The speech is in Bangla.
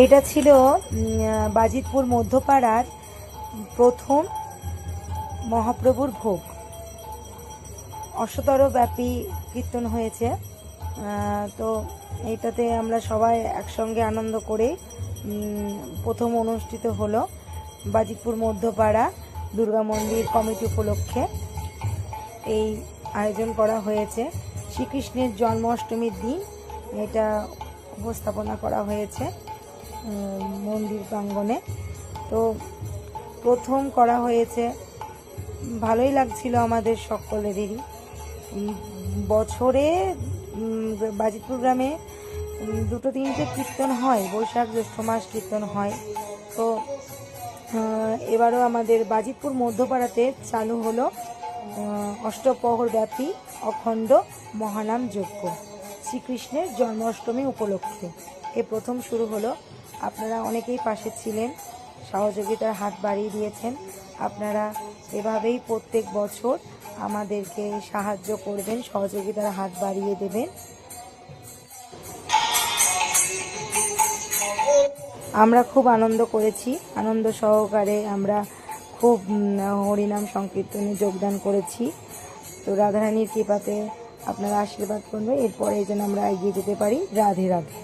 এটা ছিল বাজিতপুর মধ্যপাড়ার প্রথম মহাপ্রভুর ভোগ। অষ্টতর ব্যাপী কীর্তন হয়েছে। তো এইটাতে আমরা সবাই একসঙ্গে আনন্দ করে প্রথম অনুষ্ঠিত হলো বাজিতপুর মধ্যপাড়া দুর্গা মন্দির কমিটি উপলক্ষে এই আয়োজন করা হয়েছে। শ্রীকৃষ্ণের জন্মাষ্টমীর দিন এটা উপস্থাপনা করা হয়েছে মন্দির প্রাঙ্গণে। তো প্রথম করা হয়েছে, ভালোই লাগছিল আমাদের সকলেরই। বছরে বাজিতপুর গ্রামে 2-3টে কীর্তন হয়, বৈশাখ জ্যৈষ্ঠ মাস কীর্তন হয়। তো এবারও আমাদের বাজিতপুর মধ্যপাড়াতে চালু হলো অষ্টপ্রহর ব্যাপী অখণ্ড মহানাম যজ্ঞ শ্রীকৃষ্ণের জন্মাষ্টমী উপলক্ষে। এ প্রথম শুরু হলো। আপনারা অনেকেই পাশে ছিলেন, সহযোগিতার হাত বাড়িয়ে দিয়েছেন। আপনারা এভাবেই প্রত্যেক বছর আমাদেরকে সাহায্য করবেন, সহযোগিতার হাত বাড়িয়ে দেবেন। আমরা খুব আনন্দ করেছি, আনন্দ সহকারে আমরা খুব হরিনাম সংকীর্তনে যোগদান করেছি। তো রাধারানীর কৃপাতে আপনারা আশীর্বাদ করবেন, এরপরে যেন আমরা এগিয়ে যেতে পারি। রাধে রাধে।